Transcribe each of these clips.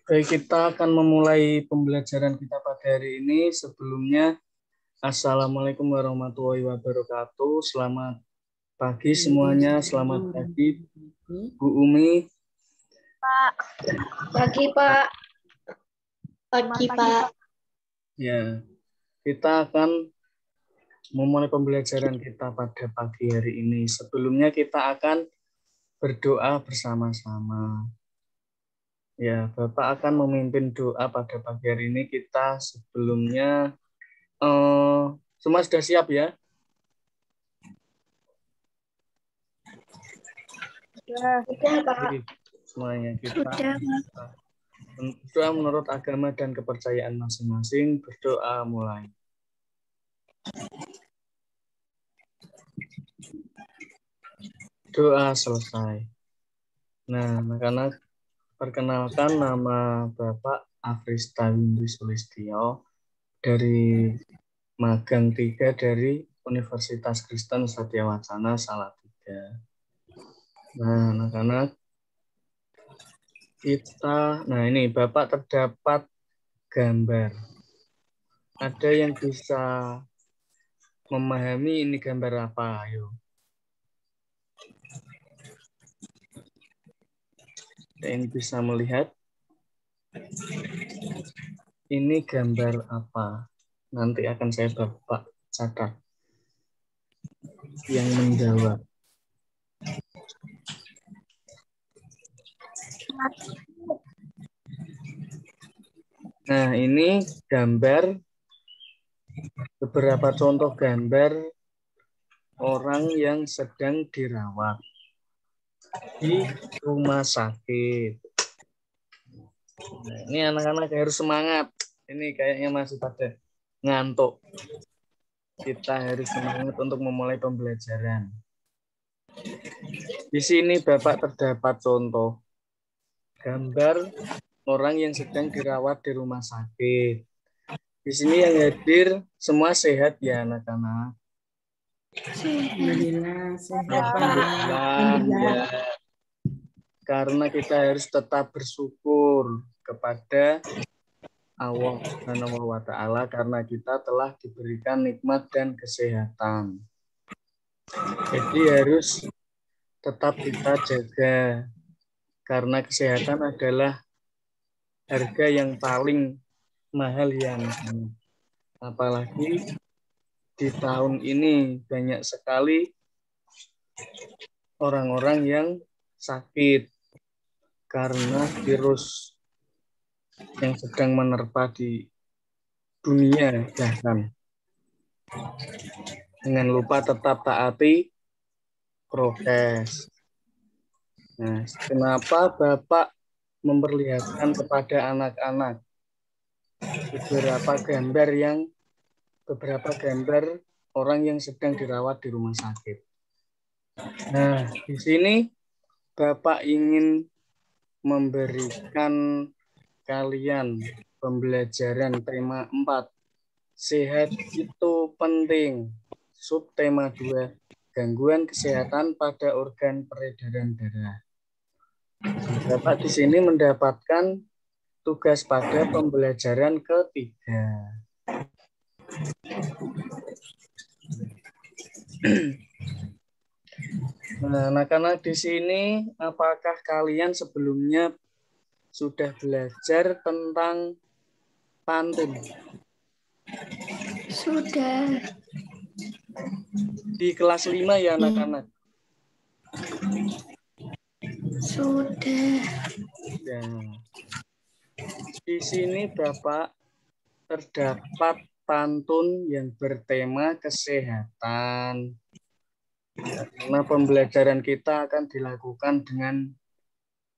Baik, kita akan memulai pembelajaran kita pada hari ini. Sebelumnya, Assalamualaikum warahmatullahi wabarakatuh. Selamat pagi semuanya. Selamat pagi, Bu Umi. Pak. Pagi, Pak. Pagi, Pak. Ya, kita akan memulai pembelajaran kita pada pagi hari ini. Sebelumnya kita akan berdoa bersama-sama. Ya, Bapak akan memimpin doa pada pagi hari ini. Kita sebelumnya semua sudah siap ya? Sudah, Pak. Jadi, semuanya kita berdoa menurut agama dan kepercayaan masing-masing. Berdoa mulai. Doa selesai. Nah, anak-anak, perkenalkan nama Bapak Afrista Windu Sulistyo dari Magang 3 dari Universitas Kristen Satyawacana Salatiga. Nah, anak-anak, ini Bapak terdapat gambar. Ada yang bisa memahami ini gambar apa? Ayo. Ada yang bisa melihat? Ini gambar apa? Nanti akan saya Bapak catat. Yang menjawab. Nah, ini gambar, beberapa contoh gambar orang yang sedang dirawat di rumah sakit. Nah, ini anak-anak harus semangat. Ini kayaknya masih pada ngantuk. Kita harus semangat untuk memulai pembelajaran. Di sini Bapak terdapat contoh gambar orang yang sedang dirawat di rumah sakit. Di sini yang hadir semua sehat ya anak-anak. Alhamdulillah ya. Karena kita harus tetap bersyukur kepada Allah Subhanahu wa Ta'ala karena kita telah diberikan nikmat dan kesehatan. Jadi harus tetap kita jaga karena kesehatan adalah harga yang paling mahal ya anak-anak. Apalagi di tahun ini banyak sekali orang-orang yang sakit karena virus yang sedang menerpa di dunia bahkan. Jangan lupa tetap taati prokes. Nah, kenapa Bapak memperlihatkan kepada anak-anak beberapa gambar orang yang sedang dirawat di rumah sakit. Nah, di sini Bapak ingin memberikan kalian pembelajaran tema 4. Sehat itu penting. Subtema 2. Gangguan kesehatan pada organ peredaran darah. Bapak di sini mendapatkan tugas pada pembelajaran ketiga. Nah, anak-anak di sini, apakah kalian sebelumnya sudah belajar tentang pantun? Sudah. Di kelas 5 ya anak-anak? Sudah. Ya. Di sini Bapak terdapat pantun yang bertema kesehatan. Karena pembelajaran kita akan dilakukan dengan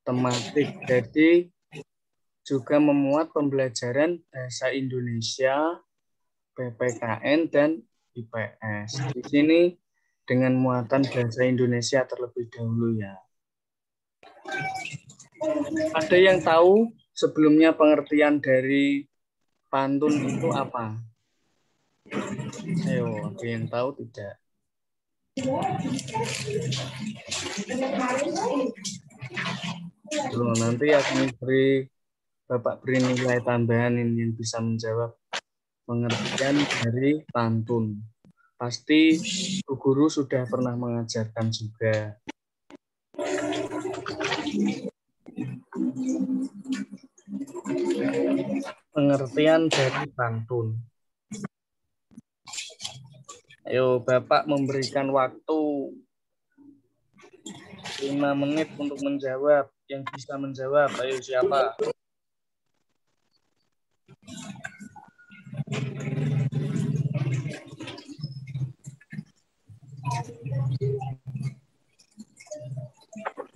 tematik. Jadi juga memuat pembelajaran bahasa Indonesia, PPKN, dan IPS. Di sini dengan muatan bahasa Indonesia terlebih dahulu ya. Ada yang tahu sebelumnya pengertian dari pantun itu apa? Ayo, ada yang tahu tidak? Nanti akan beri Bapak beri nilai tambahan ini yang bisa menjawab pengertian dari pantun. Pasti Bu Guru sudah pernah mengajarkan juga. Pengertian dari pantun. Ayo, Bapak memberikan waktu 5 menit untuk menjawab. Yang bisa menjawab, ayo siapa?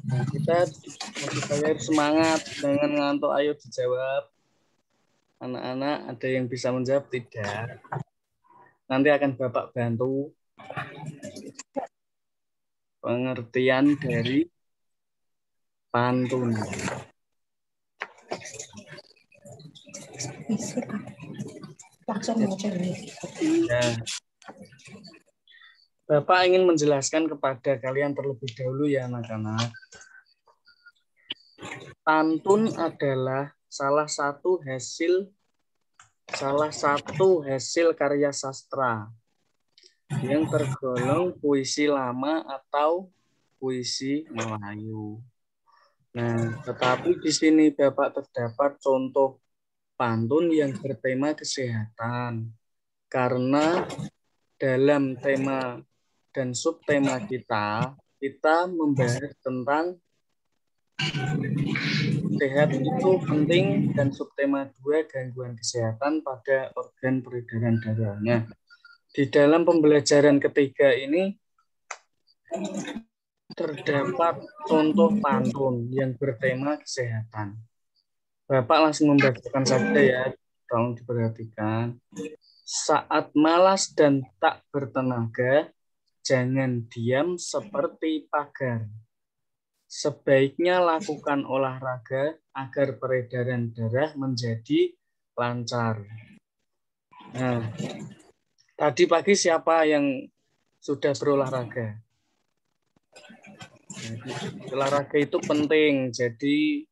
Nah, kita harus semangat, jangan ngantuk, ayo dijawab. Anak-anak, ada yang bisa menjawab? Tidak. Nanti akan Bapak bantu. Pengertian dari pantun. Ya. Bapak ingin menjelaskan kepada kalian terlebih dahulu ya anak-anak. Pantun adalah salah satu hasil karya sastra yang tergolong puisi lama atau puisi Melayu. Nah, tetapi di sini Bapak terdapat contoh pantun yang bertema kesehatan. Karena dalam tema dan subtema kita membahas tentang sehat itu penting dan subtema 2 gangguan kesehatan pada organ peredaran darahnya. Di dalam pembelajaran ketiga ini terdapat contoh pantun yang bertema kesehatan. Bapak langsung membacakan saja ya, tolong diperhatikan. Saat malas dan tak bertenaga, jangan diam seperti pagar. Sebaiknya lakukan olahraga agar peredaran darah menjadi lancar. Nah, tadi pagi siapa yang sudah berolahraga? Olahraga itu penting, jadi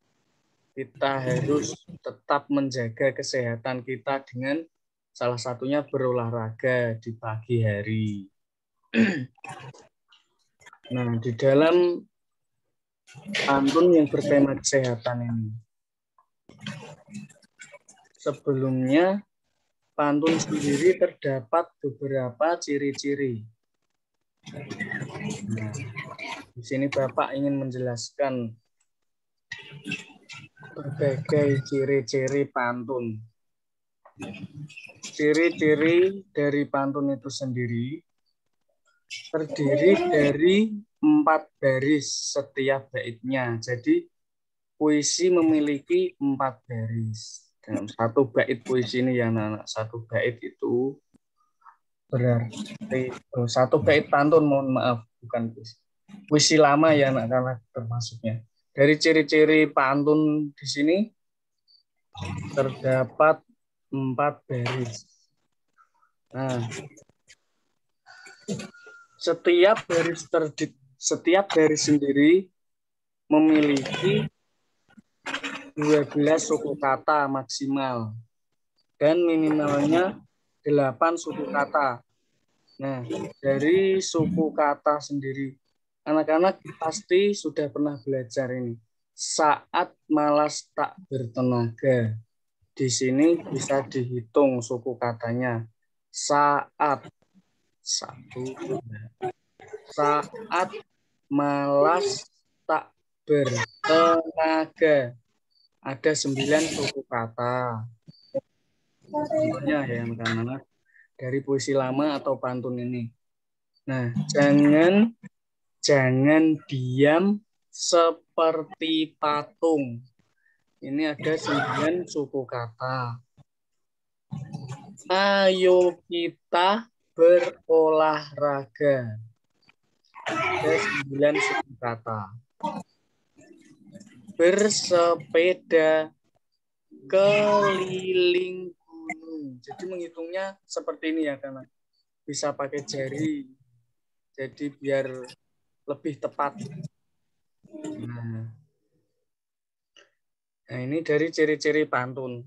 kita harus tetap menjaga kesehatan kita dengan salah satunya berolahraga di pagi hari. Nah, di dalam pantun yang bertema kesehatan ini, sebelumnya pantun sendiri terdapat beberapa ciri-ciri. Nah, di sini Bapak ingin menjelaskan berbagai ciri-ciri pantun. Ciri-ciri dari pantun itu sendiri terdiri dari 4 baris setiap baitnya. Jadi puisi memiliki 4 baris. Dalam satu bait puisi ini ya anak-anak, satu bait itu berarti satu bait pantun, mohon maaf, bukan puisi. Puisi lama ya anak-anak termasuknya. Dari ciri-ciri pantun di sini terdapat 4 baris. Nah, setiap baris sendiri memiliki 12 suku kata maksimal dan minimalnya 8 suku kata. Nah, dari suku kata sendiri, anak-anak pasti sudah pernah belajar ini. Saat malas tak bertenaga. Di sini bisa dihitung suku katanya. Saat, 1, 2. Saat malas tak bertenaga. Ada 9 suku kata. Contohnya ya anak-anak, dari puisi lama atau pantun ini. Nah, jangan diam seperti patung. Ini ada 9 suku kata. Ayo kita berolahraga. Ada 9 suku kata. Bersepeda keliling gunung. Jadi menghitungnya seperti ini ya, karena bisa pakai jari. Jadi biar lebih tepat. Nah, Nah, ini dari ciri-ciri pantun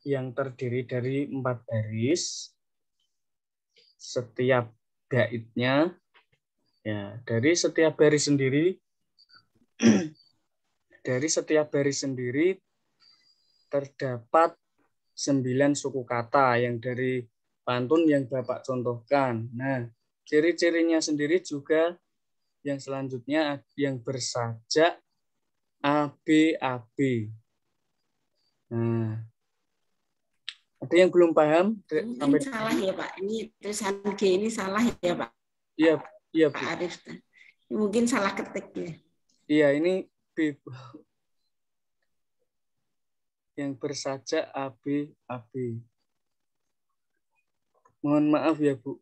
yang terdiri dari 4 baris. Setiap baitnya, ya, dari setiap baris sendiri, terdapat 9 suku kata yang dari pantun yang Bapak contohkan. Nah, ciri-cirinya sendiri juga yang selanjutnya yang bersajak ABAB. Nah, ada yang belum paham? Mungkin salah ya Pak. Ini tulisan G ini salah ya Pak. Iya, iya Bu. Pak Arif. Mungkin salah ketik ya. Iya, ini B. Yang bersajak ABAB. Mohon maaf ya Bu.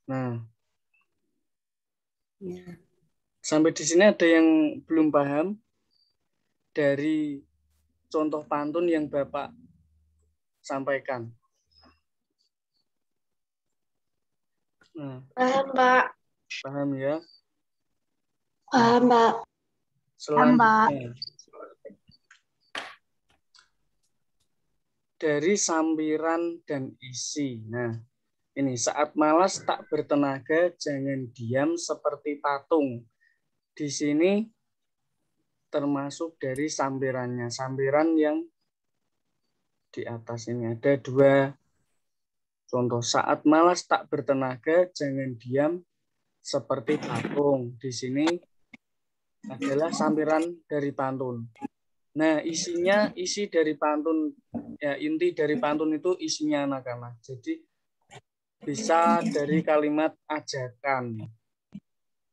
Nah, Ya. sampai di sini ada yang belum paham dari contoh pantun yang Bapak sampaikan? Nah, Paham, Pak. paham ya? Paham, Pak. Selanjutnya, dari sambiran dan isi. Nah, ini saat malas tak bertenaga, jangan diam seperti patung. Di sini termasuk dari sambirannya. Sambiran yang di atas ini ada 2 contoh. Saat malas tak bertenaga, jangan diam seperti patung. Di sini adalah sambiran dari pantun. Nah, isi dari pantun, ya inti dari pantun itu isinya anak-anak. Jadi bisa dari kalimat ajakan.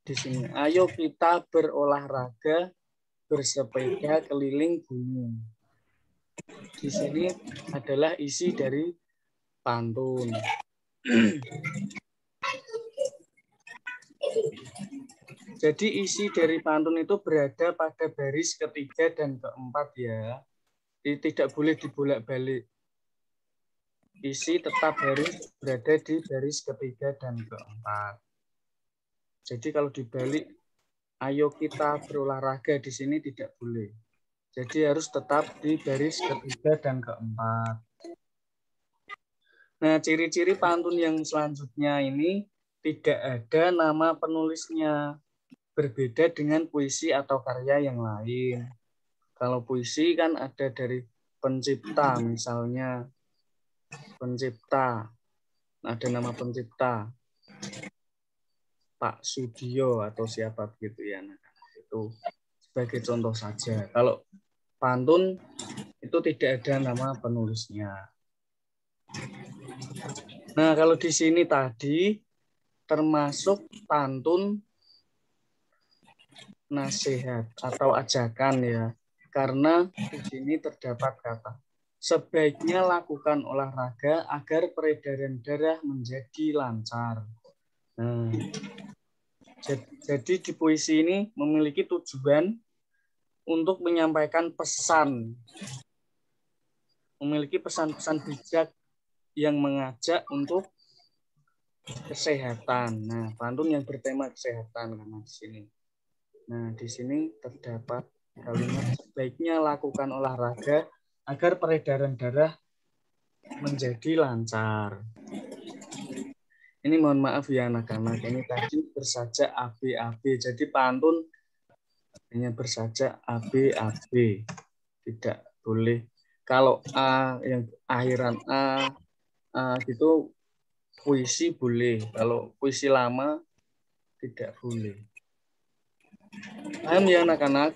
Di sini, ayo kita berolahraga, bersepeda keliling gunung. Di sini adalah isi dari pantun. Jadi isi dari pantun itu berada pada baris ketiga dan keempat ya. Tidak boleh dibolak-balik. Isi tetap harus berada di baris ketiga dan keempat. Jadi kalau dibalik, ayo kita berolahraga di sini tidak boleh. Jadi harus tetap di baris ketiga dan keempat. Nah, ciri-ciri pantun yang selanjutnya ini tidak ada nama penulisnya. Berbeda dengan puisi atau karya yang lain. Kalau puisi kan ada dari pencipta, misalnya pencipta, ada nama pencipta, Pak Sudio atau siapa begitu ya. Nah, itu sebagai contoh saja. Kalau pantun itu tidak ada nama penulisnya. Nah, kalau di sini tadi termasuk pantun nasihat atau ajakan ya. Karena di sini terdapat kata, sebaiknya lakukan olahraga agar peredaran darah menjadi lancar. Nah, jadi di puisi ini memiliki tujuan untuk menyampaikan pesan. Memiliki pesan-pesan bijak yang mengajak untuk kesehatan. Nah, pantun yang bertema kesehatan karena di sini. Nah, di sini terdapat kalimat sebaiknya lakukan olahraga agar peredaran darah menjadi lancar. Ini mohon maaf ya anak-anak, ini tadi bersajak ABAB. Jadi pantun hanya bersajak ABAB. Tidak boleh. Kalau A yang akhiran A gitu puisi boleh. Kalau puisi lama tidak boleh. Paham ya anak-anak?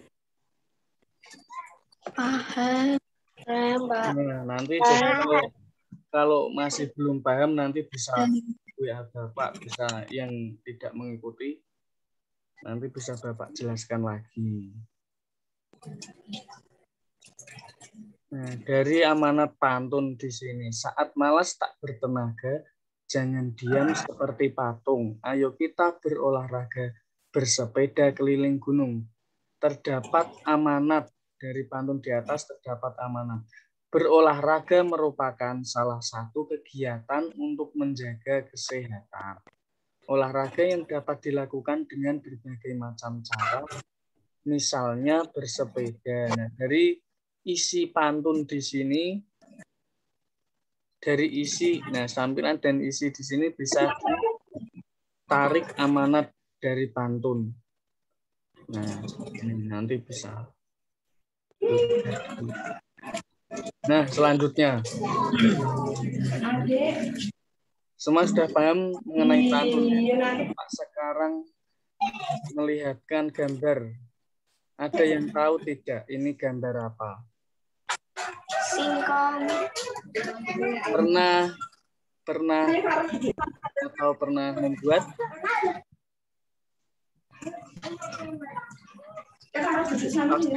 Paham. Paham, Pak. Nah, nanti kalau masih belum paham nanti bisa WA Bapak, bisa yang tidak mengikuti nanti bisa Bapak jelaskan lagi. Nah, dari amanat pantun di sini, saat malas tak bertenaga, jangan diam seperti patung. Ayo kita berolahraga, bersepeda keliling gunung. Terdapat amanat dari pantun di atas, terdapat amanat. Berolahraga merupakan salah satu kegiatan untuk menjaga kesehatan. Olahraga yang dapat dilakukan dengan berbagai macam cara, misalnya bersepeda. Nah, dari isi pantun di sini, dari isi, nah sampilan dan isi di sini bisa ditarik amanat dari pantun. Nah, ini nanti bisa. Nah, selanjutnya. Semua sudah paham mengenai pantun. Pak sekarang melihatkan gambar. Ada yang tahu tidak ini gambar apa? Singkong. Pernah atau pernah membuat? Pasti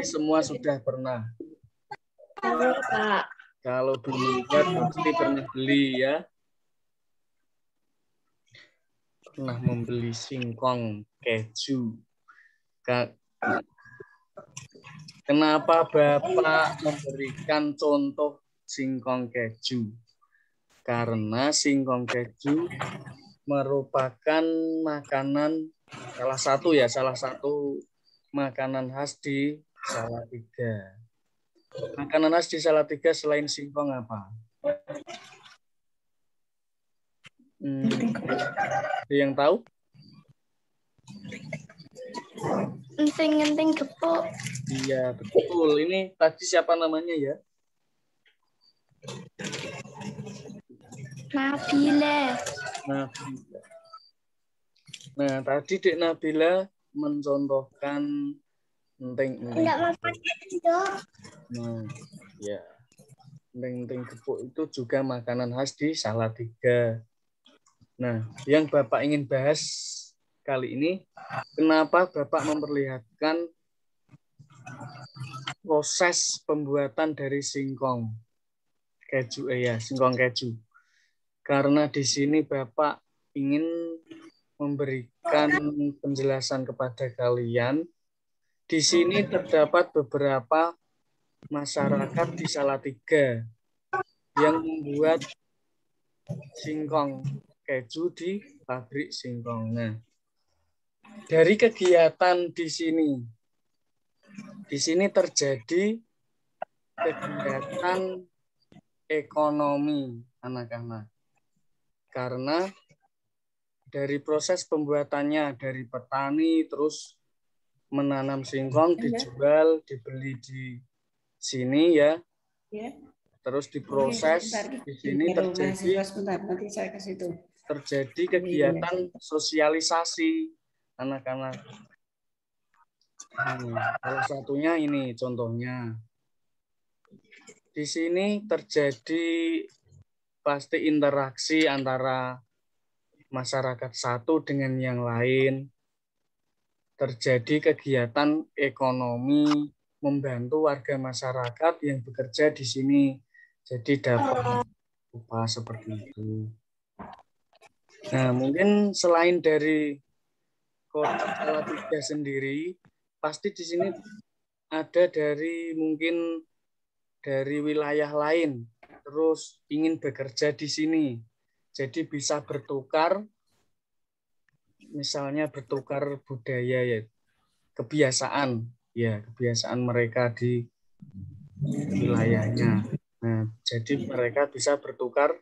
semua sudah pernah. Pak. Kalau belum membuat pasti pernah beli ya. Pernah membeli singkong keju. Kenapa Bapak memberikan contoh singkong keju? Karena singkong keju merupakan makanan salah satu makanan khas di Salatiga. Makanan khas di Salatiga selain singkong apa? Ada yang tahu? Enting-enting gepuk. Iya, betul. Ini tadi siapa namanya ya? Nabila. Nabila. Nah, tadi Dek Nabila mencontohkan enting-enting. Nah, ya. Enting-enting gepuk itu juga makanan khas di Salatiga. Nah, yang Bapak ingin bahas kali ini, kenapa Bapak memperlihatkan proses pembuatan dari singkong keju, singkong keju. Karena di sini Bapak ingin memberikan penjelasan kepada kalian. Di sini terdapat beberapa masyarakat di Salatiga yang membuat singkong keju di pabrik singkong. Nah, dari kegiatan di sini terjadi kegiatan ekonomi anak-anak. Karena dari proses pembuatannya dari petani terus menanam singkong, dijual, dibeli di sini ya. Terus diproses di sini terjadi kegiatan sosialisasi anak-anak. Salah satunya ini contohnya. Di sini terjadi pasti interaksi antara masyarakat satu dengan yang lain. Terjadi kegiatan ekonomi membantu warga masyarakat yang bekerja di sini. Jadi dapat upah seperti itu. Nah, mungkin selain dari Kota Salatiga sendiri, pasti di sini ada mungkin dari wilayah lain, terus ingin bekerja di sini. Jadi bisa bertukar, misalnya bertukar budaya ya, kebiasaan mereka di wilayahnya. Nah, jadi mereka bisa bertukar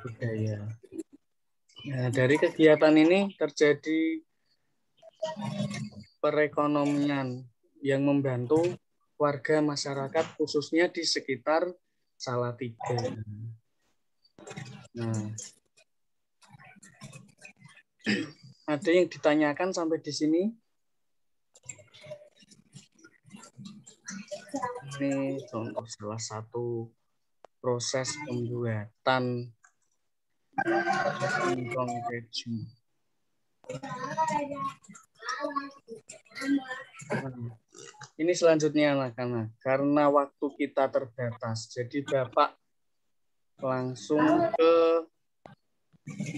budaya. Nah, dari kegiatan ini terjadi perekonomian yang membantu warga masyarakat khususnya di sekitar Salatiga. Nah, ada yang ditanyakan sampai di sini? Ini contoh salah satu proses pembuatan singkong keju. Ini selanjutnya anak-anak, karena waktu kita terbatas, jadi Bapak langsung ke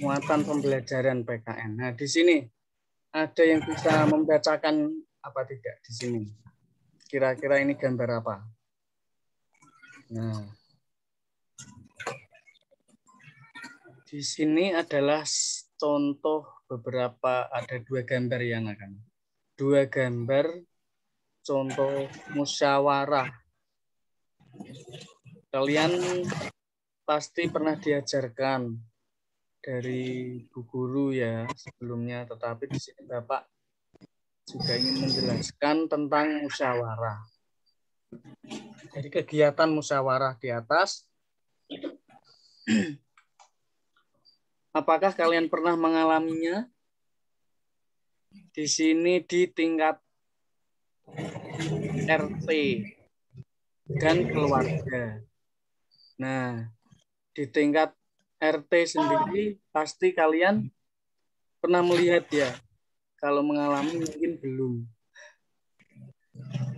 muatan pembelajaran PKN. Nah, di sini ada yang bisa membacakan apa tidak di sini? Kira-kira ini gambar apa? Nah, di sini adalah contoh beberapa, ada 2 gambar ya anak-anak. 2 gambar contoh musyawarah. Kalian pasti pernah diajarkan dari Bu Guru ya sebelumnya, tetapi di sini Bapak juga ingin menjelaskan tentang musyawarah. Jadi kegiatan musyawarah di atas, apakah kalian pernah mengalaminya? Di sini di tingkat RT dan keluarga. Nah, di tingkat RT sendiri pasti kalian pernah melihat ya. Kalau mengalami mungkin belum.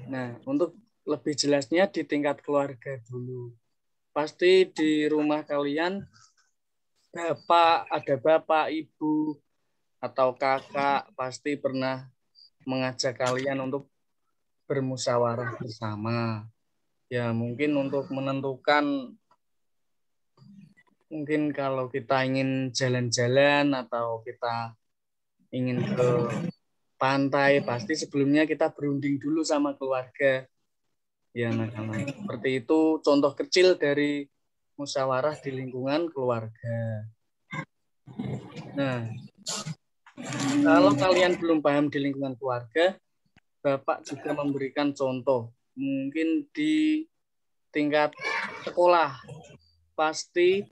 Nah, untuk lebih jelasnya di tingkat keluarga dulu. Pasti di rumah kalian ada bapak, ibu, atau kakak pasti pernah mengajak kalian untuk bermusyawarah bersama. Ya, mungkin untuk menentukan, mungkin kalau kita ingin jalan-jalan atau kita ingin ke pantai, pasti sebelumnya kita berunding dulu sama keluarga. Ya, anak-anak. Seperti itu contoh kecil dari musyawarah di lingkungan keluarga. Nah, kalau kalian belum paham di lingkungan keluarga, Bapak juga memberikan contoh. Mungkin di tingkat sekolah, pasti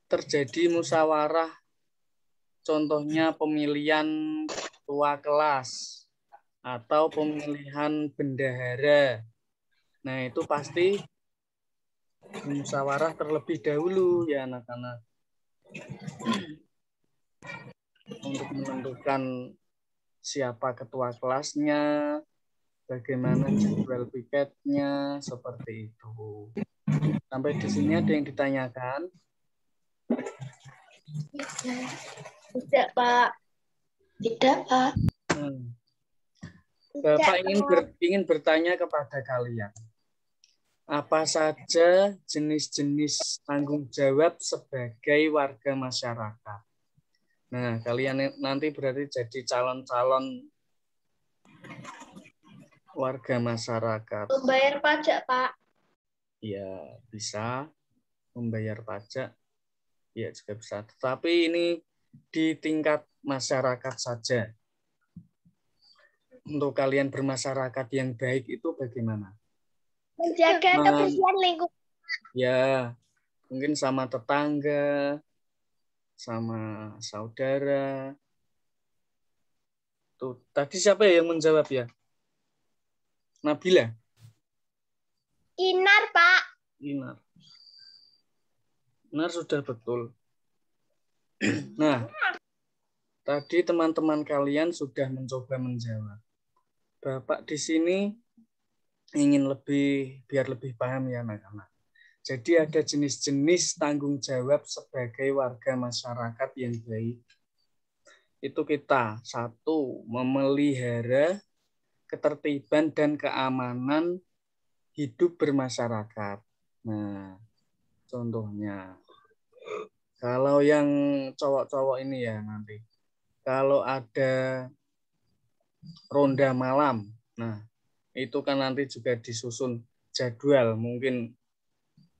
terjadi musyawarah, contohnya pemilihan ketua kelas atau pemilihan bendahara. Nah, itu pasti musyawarah terlebih dahulu ya anak-anak. Untuk menentukan siapa ketua kelasnya, bagaimana jadwal piketnya, seperti itu. Sampai di sini ada yang ditanyakan? Tidak, Pak. Tidak, Pak. Bapak ingin bertanya kepada kalian. Apa saja jenis-jenis tanggung jawab sebagai warga masyarakat? Nah, kalian nanti berarti jadi calon-calon warga masyarakat. Membayar pajak, Pak. Ya, bisa membayar pajak. Ya, juga bisa. Tetapi ini di tingkat masyarakat saja. Untuk kalian bermasyarakat yang baik itu bagaimana? Menjaga kebersihan lingkungan. Ya, mungkin sama tetangga, sama saudara. Tuh, tadi siapa ya yang menjawab ya? Nabila? Inar, Pak. Inar. Inar sudah betul. Nah, tadi teman-teman kalian sudah mencoba menjawab. Bapak di sini ingin biar lebih paham ya anak-anak. Jadi ada jenis-jenis tanggung jawab sebagai warga masyarakat yang baik. Itu kita, 1, memelihara ketertiban dan keamanan hidup bermasyarakat. Nah, contohnya, kalau yang cowok-cowok ini ya nanti, kalau ada ronda malam, nah itu kan nanti juga disusun jadwal, mungkin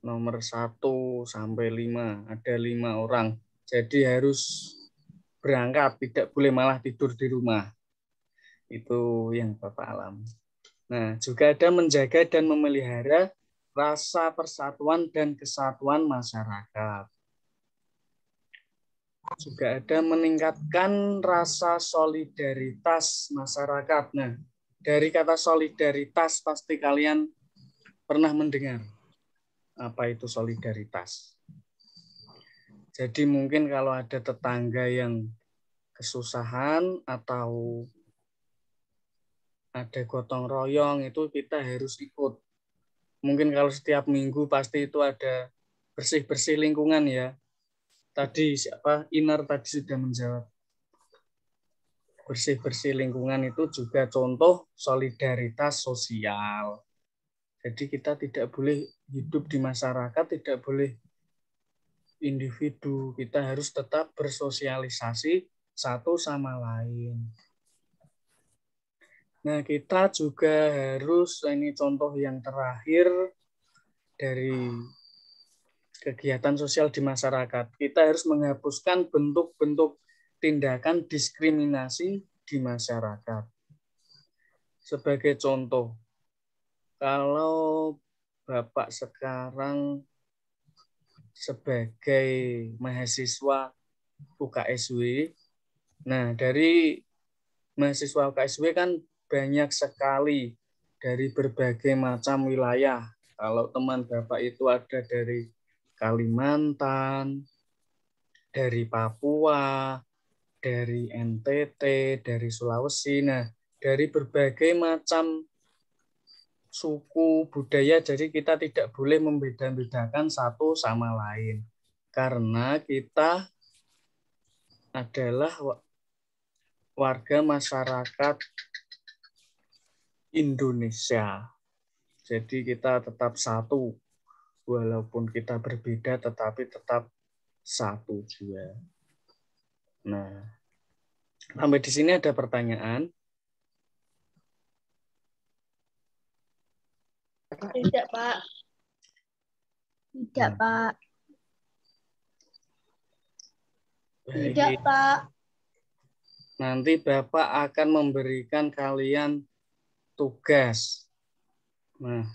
nomor 1 sampai 5, ada 5 orang. Jadi harus berangkat, tidak boleh malah tidur di rumah. Itu yang Bapak alami. Nah, juga ada menjaga dan memelihara rasa persatuan dan kesatuan masyarakat. Juga ada meningkatkan rasa solidaritas masyarakat. Nah, dari kata solidaritas pasti kalian pernah mendengar. Apa itu solidaritas? Jadi mungkin kalau ada tetangga yang kesusahan atau ada gotong royong, itu kita harus ikut. Mungkin kalau setiap minggu pasti itu ada bersih-bersih lingkungan ya. Tadi Inar tadi sudah menjawab. Bersih-bersih lingkungan itu juga contoh solidaritas sosial. Jadi kita tidak boleh hidup di masyarakat, tidak boleh individu. Kita harus tetap bersosialisasi satu sama lain. Nah, kita juga harus, ini contoh yang terakhir dari kegiatan sosial di masyarakat. Kita harus menghapuskan bentuk-bentuk tindakan diskriminasi di masyarakat. Sebagai contoh, kalau Bapak sekarang sebagai mahasiswa UKSW, nah dari mahasiswa UKSW kan banyak sekali dari berbagai macam wilayah. Kalau teman Bapak itu ada dari Kalimantan, dari Papua, dari NTT, dari Sulawesi. Nah, dari berbagai macam suku, budaya, jadi kita tidak boleh membeda-bedakan satu sama lain. Karena kita adalah warga masyarakat Indonesia. Jadi kita tetap satu, walaupun kita berbeda, tetapi tetap satu juga. Nah, sampai di sini ada pertanyaan? Tidak, Pak. Tidak, Pak. Tidak, Baik. Pak. Nanti Bapak akan memberikan kalian tugas. Nah,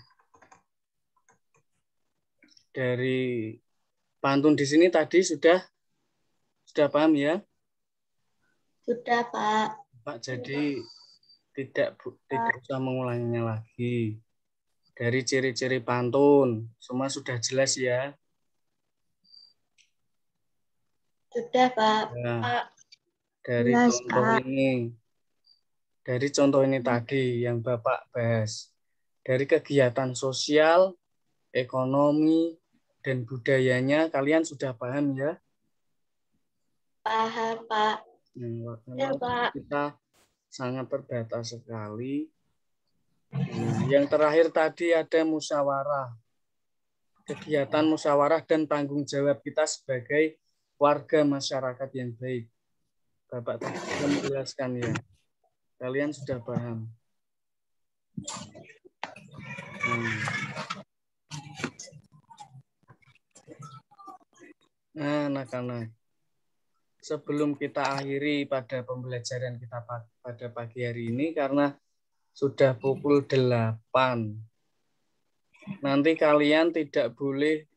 dari pantun di sini tadi sudah paham ya? Sudah, Pak. Pak, jadi tidak usah mengulanginya lagi. Dari ciri-ciri pantun, semua sudah jelas ya? Sudah, Pak. Nah, dari Jelas, contoh Pak. ini, dari contoh ini tadi yang Bapak bahas, dari kegiatan sosial, ekonomi, dan budayanya, kalian sudah paham ya? Paham, Pak. Nah, Ya, Pak. kita sangat terbatas sekali. Nah, yang terakhir tadi ada musyawarah. Kegiatan musyawarah dan tanggung jawab kita sebagai warga masyarakat yang baik. Bapak tadi sudah menjelaskan ya. Kalian sudah paham. Nah, anak-anak. Sebelum kita akhiri pada pembelajaran kita pada pagi hari ini, karena sudah pukul 8. Nanti kalian tidak boleh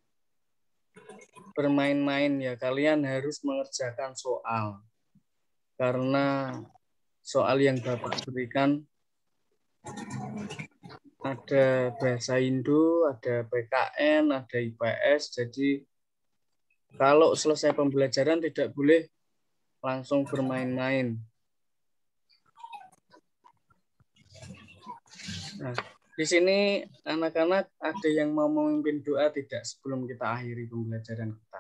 bermain-main ya. Kalian harus mengerjakan soal. Karena soal yang Bapak berikan ada bahasa Indo, ada PKN, ada IPS. Jadi kalau selesai pembelajaran tidak boleh langsung bermain-main. Nah, di sini anak-anak ada yang mau memimpin doa tidak sebelum kita akhiri pembelajaran kita?